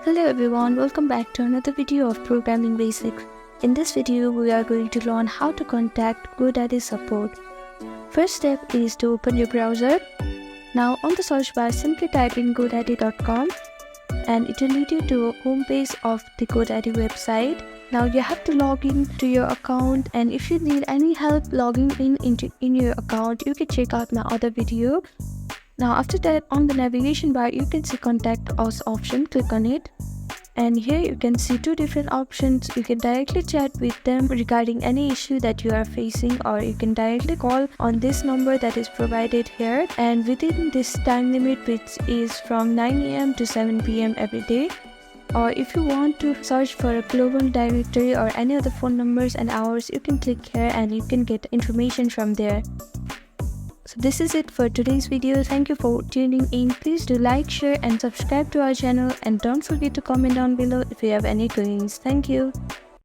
Hello everyone, welcome back to another video of Programming Basics. In this video, we are going to learn how to contact GoDaddy support. First step is to open your browser. Now on the search bar, simply type in godaddy.com and it will lead you to a home page of the GoDaddy website. Now you have to log in to your account, and if you need any help logging in your account, you can check out my other video. Now after that, on the navigation bar you can see contact us option. Click on it, and here you can see two different options. You can directly chat with them regarding any issue that you are facing, or you can directly call on this number that is provided here, and within this time limit, which is from 9 AM to 7 PM every day. Or if you want to search for a global directory or any other phone numbers and hours, you can click here and you can get information from there. So this is it for today's video. Thank you for tuning in. Please do like, share and subscribe to our channel, and don't forget to comment down below if you have any queries. Thank you.